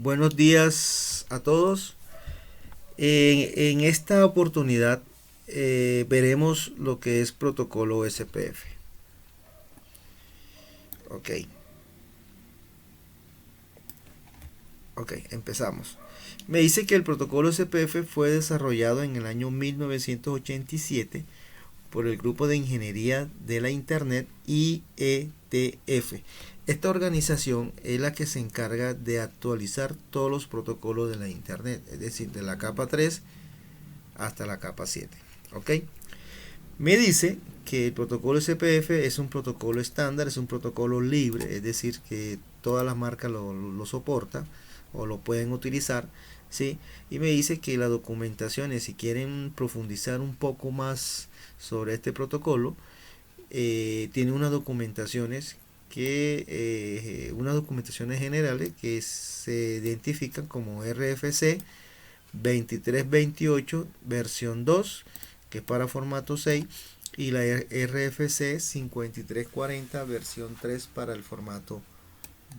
Buenos días a todos. En esta oportunidad veremos lo que es protocolo SPF. Ok, empezamos. Me dice que el protocolo SPF fue desarrollado en el año 1987 por el Grupo de Ingeniería de la Internet IETF. Esta organización es la que se encarga de actualizar todos los protocolos de la Internet, es decir, de la capa 3 hasta la capa 7. ¿Ok? Me dice que el protocolo SPF es un protocolo estándar, es un protocolo libre, es decir, que todas las marcas lo soportan o lo pueden utilizar, ¿sí? Y me dice que la documentación, si quieren profundizar un poco más sobre este protocolo, tiene unas documentaciones generales que se identifican como RFC 2328 versión 2, que es para formato 6, y la RFC 5340 versión 3 para el formato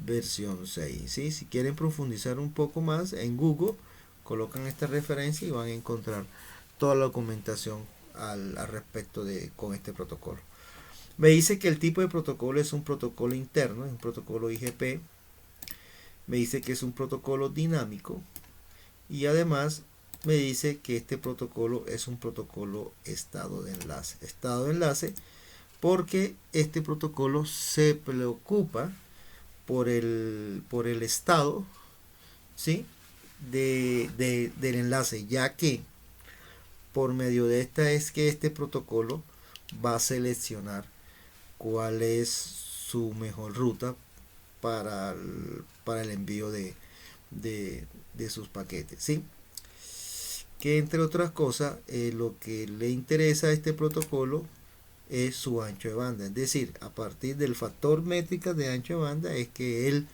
versión 6. ¿Sí? Si quieren profundizar un poco más en Google, colocan esta referencia y van a encontrar toda la documentación al respecto con este protocolo. Me dice que el tipo de protocolo es un protocolo interno, es un protocolo IGP. Me dice que es un protocolo dinámico. Y además me dice que este protocolo es un protocolo estado de enlace. Estado de enlace porque este protocolo se preocupa por el estado, ¿sí? Del enlace, ya que por medio de esta es que este protocolo va a seleccionar cuál es su mejor ruta para el envío de sus paquetes, ¿sí? Que entre otras cosas, lo que le interesa a este protocolo es su ancho de banda, es decir, a partir del factor métrica de ancho de banda es que él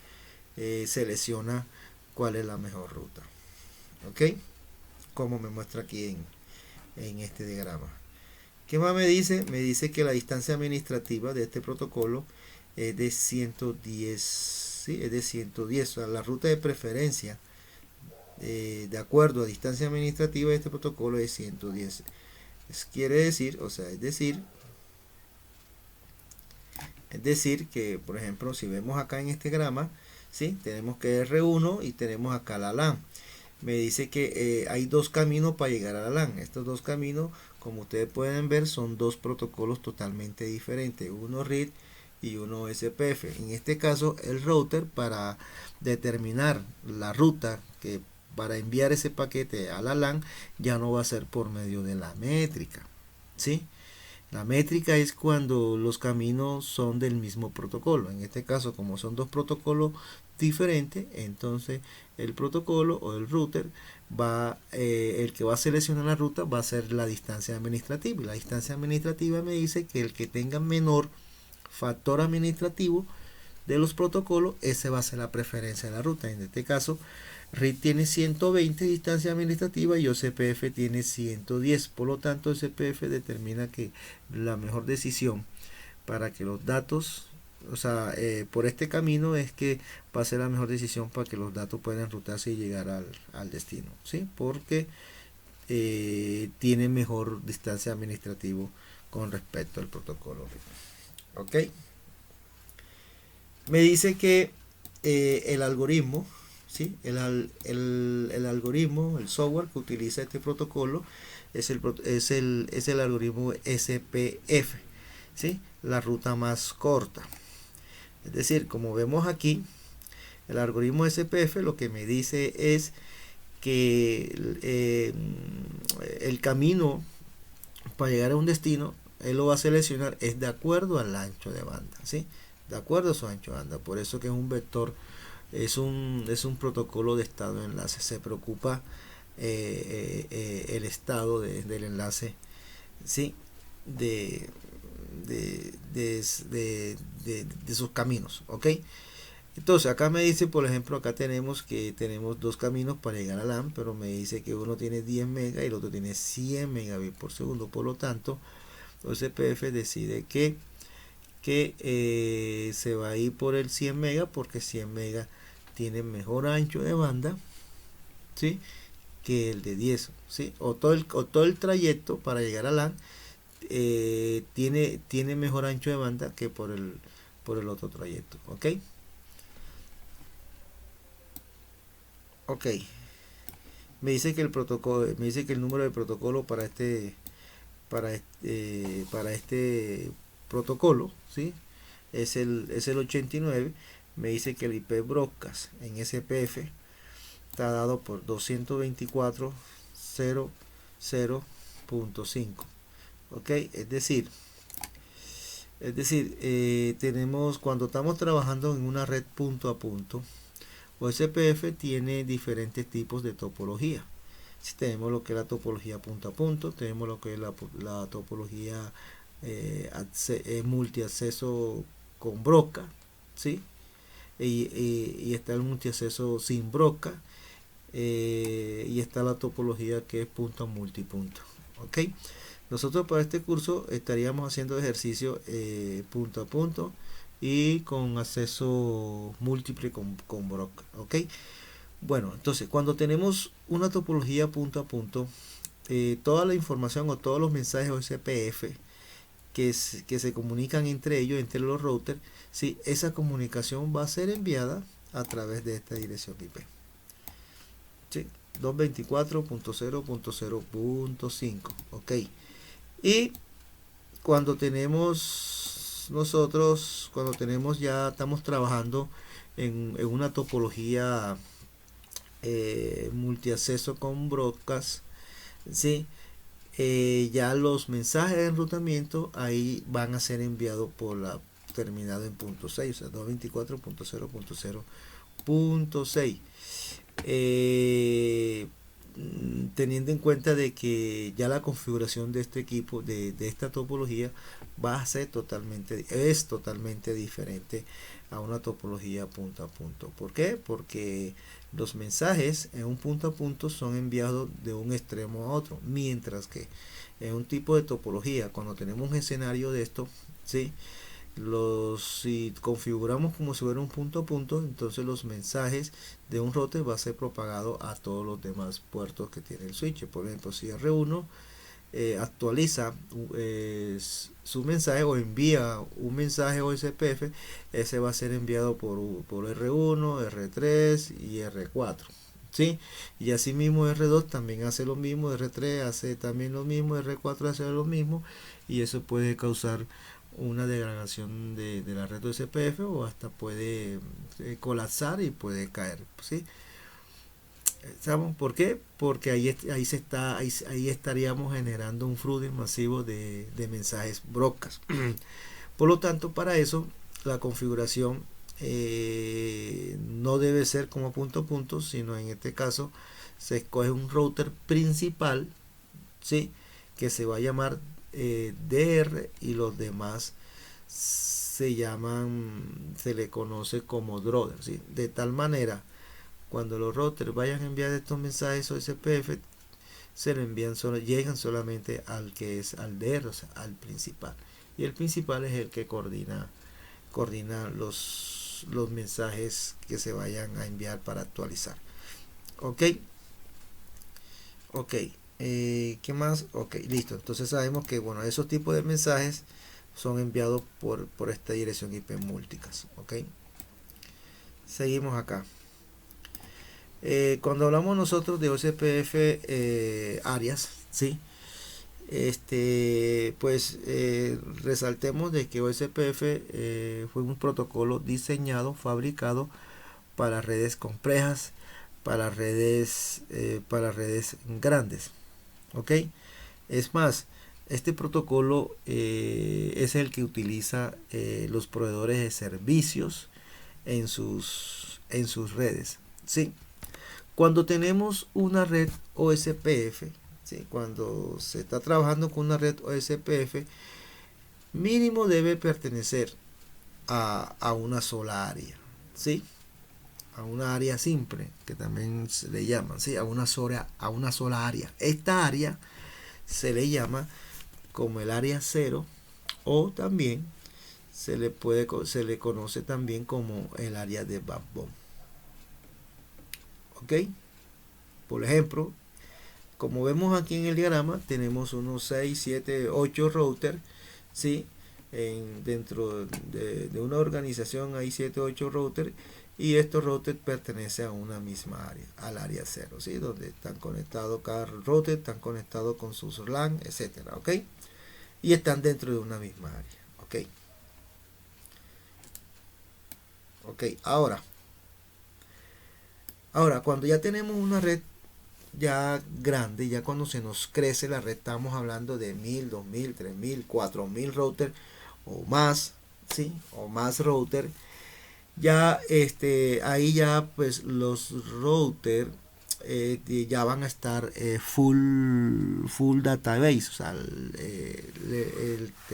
selecciona cuál es la mejor ruta. ¿Ok? Como me muestra aquí en este diagrama. ¿Qué más me dice? Me dice que la distancia administrativa de este protocolo es de 110, ¿sí? Es de 110, o sea, la ruta de preferencia de acuerdo a distancia administrativa de este protocolo es 110. Quiere decir, o sea, es decir que, por ejemplo, si vemos acá en este grama, ¿sí? Tenemos que R1 y tenemos acá la LAN. Me dice que hay dos caminos para llegar a la LAN. Estos dos caminos, como ustedes pueden ver, son dos protocolos totalmente diferentes. Uno RID y uno SPF. En este caso, el router, para determinar la ruta que para enviar ese paquete a la LAN, ya no va a ser por medio de la métrica, ¿sí? La métrica es cuando los caminos son del mismo protocolo. En este caso, como son dos protocolos diferentes, entonces el protocolo o el router el que va a seleccionar la ruta va a ser la distancia administrativa. Y la distancia administrativa me dice que el que tenga menor factor administrativo de los protocolos, ese va a ser la preferencia de la ruta. En este caso, RID tiene 120 distancia administrativa y OCPF tiene 110. Por lo tanto, OCPF determina que la mejor decisión para que los datos, o sea, por este camino es que va a ser la mejor decisión para que los datos puedan enrutarse y llegar al destino, ¿sí? Porque tiene mejor distancia administrativa con respecto al protocolo RID. ¿Ok? Me dice que el algoritmo, ¿sí? El algoritmo, el software que utiliza este protocolo es el algoritmo SPF, ¿sí? La ruta más corta. Es decir, como vemos aquí, el algoritmo SPF lo que me dice es que el camino para llegar a un destino, él lo va a seleccionar es de acuerdo al ancho de banda, ¿sí? De acuerdo a su ancho de banda. Por eso que es un vector, es un protocolo de estado de enlace. Se preocupa el estado del enlace, ¿sí? De, de sus caminos, ¿ok? Entonces acá me dice, por ejemplo, acá tenemos dos caminos para llegar a LAN, pero me dice que uno tiene 10 megas y el otro tiene 100 megabits por segundo. Por lo tanto, OCPF decide que se va a ir por el 100 megas porque 100 megas tiene mejor ancho de banda, ¿sí? Que el de 10, ¿sí? O todo el trayecto para llegar a LAN tiene mejor ancho de banda que por el otro trayecto, ¿ok? Ok, me dice que el número de protocolo para este protocolo, ¿sí? Es el 89. Me dice que el IP broadcast en SPF está dado por 224.0.0.5. Ok, tenemos, cuando estamos trabajando en una red punto a punto, OSPF tiene diferentes tipos de topología. Si tenemos lo que es la topología punto a punto, tenemos lo que es la topología multiacceso con broca, ¿sí? Y está el multiacceso sin broca, y está la topología que es punto a multipunto, ¿ok? Nosotros para este curso estaríamos haciendo ejercicio punto a punto y con acceso múltiple con broca, ¿ok? Bueno, entonces cuando tenemos una topología punto a punto, toda la información o todos los mensajes OSPF que se comunican entre ellos, entre los routers, ¿sí? Esa comunicación va a ser enviada a través de esta dirección IP, ¿sí? 224.0.0.5, ok. Y cuando tenemos ya, estamos trabajando en una topología multiacceso con broadcast, ¿sí? Ya los mensajes de enrutamiento ahí van a ser enviados por la terminado en punto 6, o sea, 224.0.0.6. Teniendo en cuenta de que ya la configuración de este equipo, de esta topología, va a ser es totalmente diferente a una topología punto a punto. ¿Por qué? Porque los mensajes en un punto a punto son enviados de un extremo a otro, mientras que en un tipo de topología, cuando tenemos un escenario de esto, ¿sí? Si configuramos como si fuera un punto a punto, entonces los mensajes de un router va a ser propagado a todos los demás puertos que tiene el switch. Por ejemplo, si R1 actualiza su mensaje o envía un mensaje OSPF, ese va a ser enviado por R1, R3 y R4, ¿sí? Y asimismo R2 también hace lo mismo, R3 hace también lo mismo, R4 hace lo mismo, y eso puede causar una degradación de la red OSPF, o hasta puede colapsar y puede caer, ¿sí? ¿Sabes por qué? Porque ahí estaríamos generando un flujo masivo de mensajes brocas. Por lo tanto, para eso la configuración no debe ser como punto a punto, sino en este caso se escoge un router principal, ¿sí? Que se va a llamar DR, y los demás se le conoce como Drother, ¿sí? De tal manera, cuando los routers vayan a enviar estos mensajes OSPF, se le llegan solamente al que es al DR, o sea, al principal. Y el principal es el que coordina los mensajes que se vayan a enviar para actualizar. Ok, ok. ¿Qué más? Ok, listo. Entonces sabemos que, bueno, esos tipos de mensajes son enviados por esta dirección IP multicast. Ok, seguimos acá. Cuando hablamos nosotros de OSPF áreas, ¿sí? Pues resaltemos de que OSPF fue un protocolo diseñado, fabricado para redes complejas, para redes grandes, ¿ok? Es más, este protocolo es el que utiliza los proveedores de servicios en sus redes, ¿sí? Cuando tenemos una red OSPF, ¿sí? Cuando se está trabajando con una red OSPF, mínimo debe pertenecer a una sola área, ¿sí? A una área simple, que también se le llama, ¿sí? A una sola área. Esta área se le llama como el área cero, o también se le conoce también como el área de backbone. ¿ok? Por ejemplo, como vemos aquí en el diagrama, tenemos unos 6, 7, 8 routers, ¿sí? Dentro de una organización hay 7, 8 routers y estos routers pertenecen a una misma área, al área 0, ¿sí? Donde están conectados cada router, están conectados con sus LAN, etcétera, ¿ok? Y están dentro de una misma área, ¿ok? Ok, ahora cuando ya tenemos una red ya grande, ya cuando se nos crece la red, estamos hablando de 1000, 2000, 3000, 4000 routers o más, ¿sí? O más routers. Ya ahí ya pues los routers ya van a estar full database, o sea,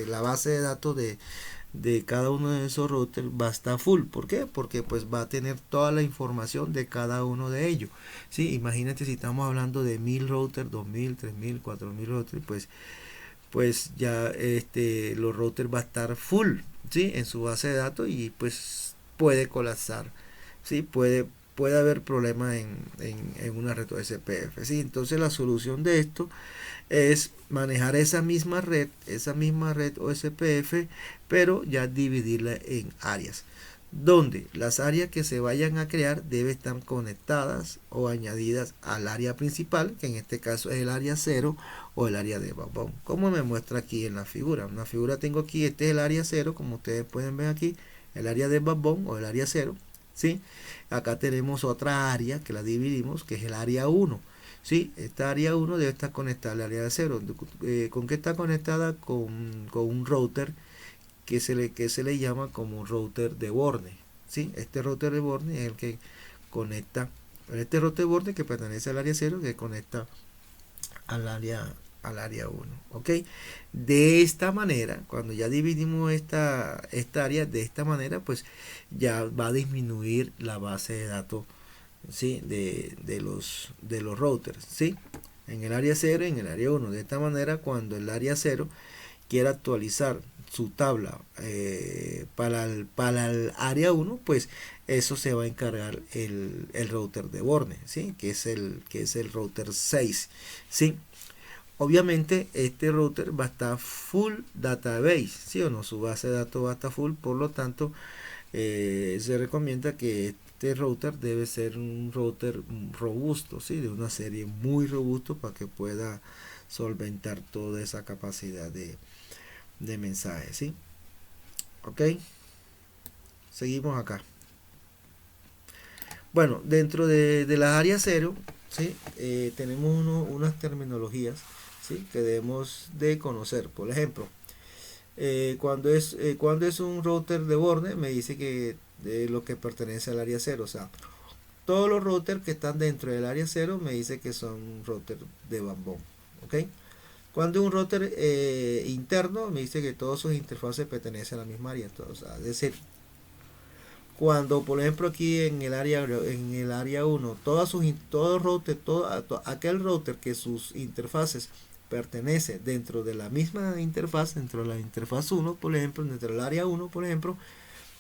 la base de datos de cada uno de esos routers va a estar full. ¿Por qué? Porque pues va a tener toda la información de cada uno de ellos. ¿Sí? Imagínate si estamos hablando de 1000 routers, 2000, 3000, 4000 routers, pues ya los routers va a estar full, ¿sí? En su base de datos y pues puede colapsar, ¿sí? Puede haber problemas en una red OSPF, ¿sí? Entonces la solución de esto es manejar esa misma red OSPF, pero ya dividirla en áreas, donde las áreas que se vayan a crear deben estar conectadas o añadidas al área principal, que en este caso es el área 0 o el área de backbone, como me muestra aquí en la figura. En la figura tengo aquí, este es el área 0, como ustedes pueden ver aquí, el área de backbone o el área 0, ¿sí? Acá tenemos otra área que la dividimos, que es el área 1. Sí, esta área 1 debe estar conectada al área 0. ¿Con qué está conectada? Con un router que se le llama como un router de borde. ¿Sí? Este router de borde es el que conecta. Este router de borde que pertenece al área 0 que conecta al área al área 1. ¿Ok? De esta manera, cuando ya dividimos esta área de esta manera, pues ya va a disminuir la base de datos, ¿sí? de los routers, ¿sí? En el área 0 y en el área 1. De esta manera, cuando el área 0 quiera actualizar su tabla para el área 1, pues eso se va a encargar el router de borde, ¿sí? que es el router 6, ¿sí? Obviamente este router va a estar full database, ¿sí o no? Su base de datos va a estar full, por lo tanto se recomienda que este router debe ser un router robusto, ¿sí? De una serie muy robusto para que pueda solventar toda esa capacidad de mensajes, ¿sí? Ok, seguimos acá. Bueno, dentro de las áreas 0, ¿sí? Tenemos unas terminologías, ¿sí? Que debemos de conocer. Por ejemplo, cuando es un router de borde, me dice que de lo que pertenece al área 0, o sea, todos los routers que están dentro del área 0 me dice que son routers de backbone, ¿ok? Cuando un router interno me dice que todas sus interfaces pertenecen a la misma área, entonces, o sea, es decir, cuando por ejemplo aquí en el área 1 todo router, aquel router que sus interfaces pertenece dentro de la misma interfaz, dentro de la interfaz 1, por ejemplo, dentro del área 1, por ejemplo,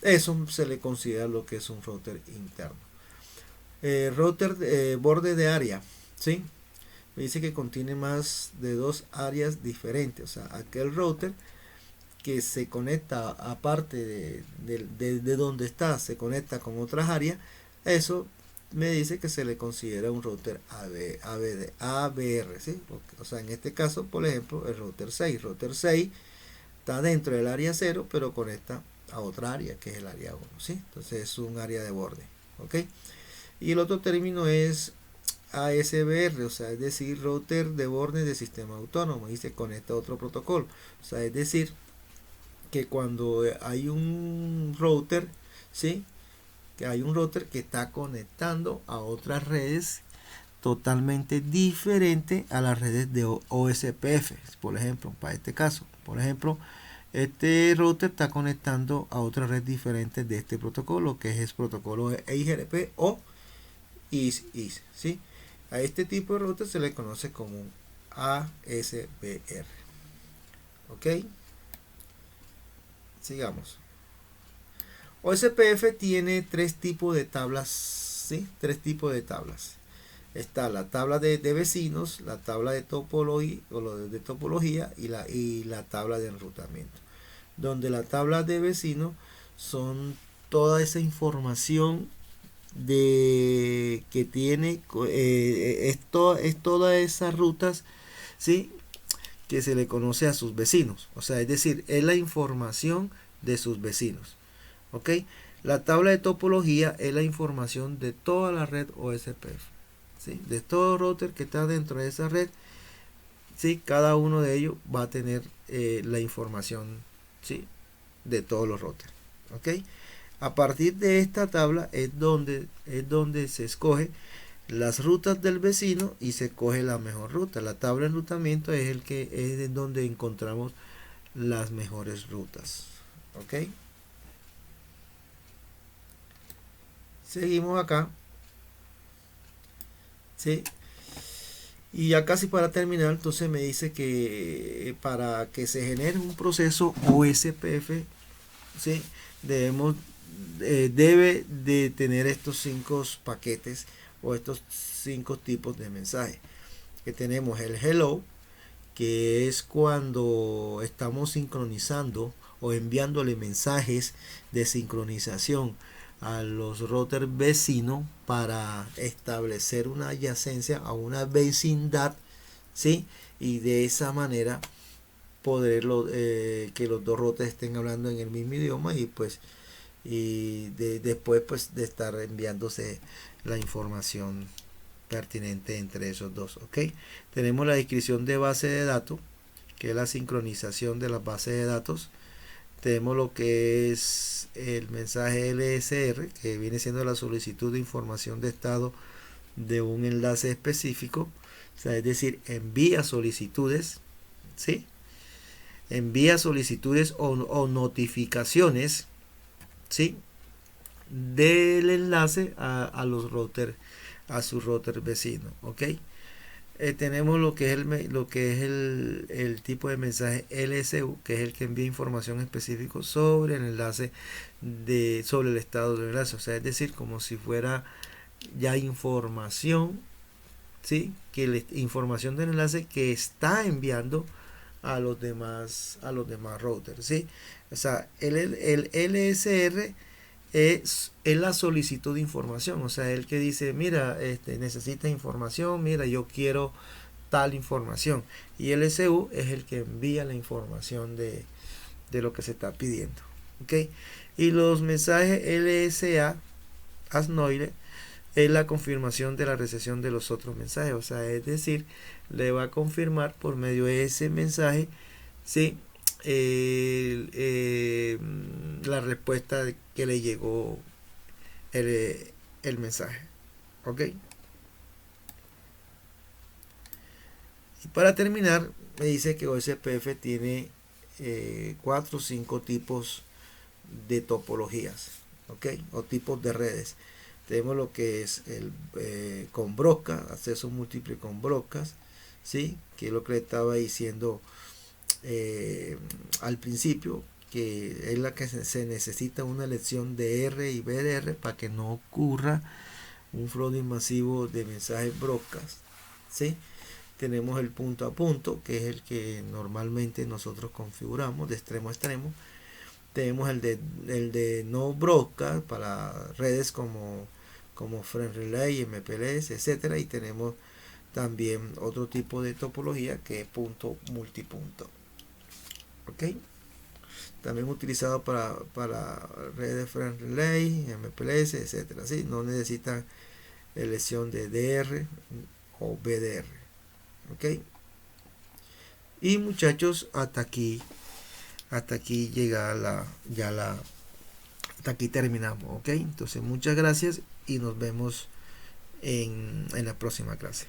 eso se le considera lo que es un router interno. Router borde de área, ¿sí? Me dice que contiene más de dos áreas diferentes, o sea, aquel router que se conecta aparte de donde está, se conecta con otras áreas, eso me dice que se le considera un router ABR, ¿sí? O sea, en este caso, por ejemplo, el router 6 está dentro del área 0, pero conecta a otra área, que es el área 1, ¿sí? Entonces es un área de borde, ¿ok? Y el otro término es ASBR, o sea, es decir, router de borde de sistema autónomo, y se conecta a otro protocolo, o sea, es decir, que cuando hay un router, ¿sí? Que hay un router que está conectando a otras redes totalmente diferente a las redes de OSPF, por ejemplo, para este caso. Por ejemplo, este router está conectando a otra red diferente de este protocolo, que es el protocolo EIGRP o IS, ¿sí? A este tipo de router se le conoce como ASBR. ¿Ok? Sigamos. OSPF tiene tres tipos de tablas ¿sí? Tres tipos de tablas. Está la tabla de vecinos, la tabla de topología, de topología y la tabla de enrutamiento. Donde la tabla de vecinos son toda esa información de que tiene es todas esas rutas, ¿sí? Que se le conoce a sus vecinos, o sea, es decir, es la información de sus vecinos, ¿ok? La tabla de topología es la información de toda la red OSPF, ¿sí? De todo router que está dentro de esa red, ¿sí? Cada uno de ellos va a tener la información, ¿sí? De todos los routers, ¿ok? A partir de esta tabla es donde se escoge las rutas del vecino y se coge la mejor ruta. La tabla de enrutamiento es es donde encontramos las mejores rutas. ¿Ok? Seguimos acá. ¿Sí? Y ya casi para terminar, entonces me dice que para que se genere un proceso OSPF, ¿sí? Debe de tener estos 5 paquetes o estos 5 tipos de mensajes. Que tenemos el hello, que es cuando estamos sincronizando o enviándole mensajes de sincronización a los routers vecinos para establecer una adyacencia a una vecindad, ¿sí? Y de esa manera poder que los dos routers estén hablando en el mismo idioma y pues después pues de estar enviándose la información pertinente entre esos dos. ¿Ok? Tenemos la descripción de base de datos, que es la sincronización de las bases de datos. Tenemos lo que es el mensaje LSR, que viene siendo la solicitud de información de estado de un enlace específico, o sea, es decir, envía solicitudes, ¿sí? Envía solicitudes o notificaciones, ¿sí? Del enlace a los routers, a su router vecino. ¿Ok? Tenemos lo que es el tipo de mensaje LSU, que es el que envía información específica sobre el enlace sobre el estado del enlace, o sea, es decir, como si fuera ya información, ¿sí? Información del enlace que está enviando a los demás routers, ¿sí? O sea, el LSR es la solicitud de información, o sea, el que dice, mira, necesita información, mira, yo quiero tal información, y el SU es el que envía la información de lo que se está pidiendo. ¿Ok? Y los mensajes LSA ASNOIRE es la confirmación de la recepción de los otros mensajes, o sea, es decir, le va a confirmar por medio de ese mensaje, ¿sí? La respuesta que le llegó el mensaje. ¿Ok? Y para terminar, me dice que OSPF tiene 4 o 5 tipos de topologías, ¿ok? O tipos de redes. Tenemos lo que es el con broca, acceso múltiple con brocas, ¿sí? Que es lo que le estaba diciendo al principio, que es la que se necesita una elección de R y BDR para que no ocurra un flooding masivo de mensajes broadcast, ¿sí? Tenemos el punto a punto, que es el que normalmente nosotros configuramos de extremo a extremo. Tenemos el de no broadcast para redes como Friend Relay, MPLS, etcétera, y tenemos también otro tipo de topología que es punto multipunto. ¿Ok? También utilizado para redes Friend Relay, MPLS, etcétera, ¿sí? No necesitan elección de DR o BDR. ¿Ok? Y muchachos, hasta aquí llega hasta aquí terminamos. ¿Ok? Entonces muchas gracias y nos vemos en la próxima clase.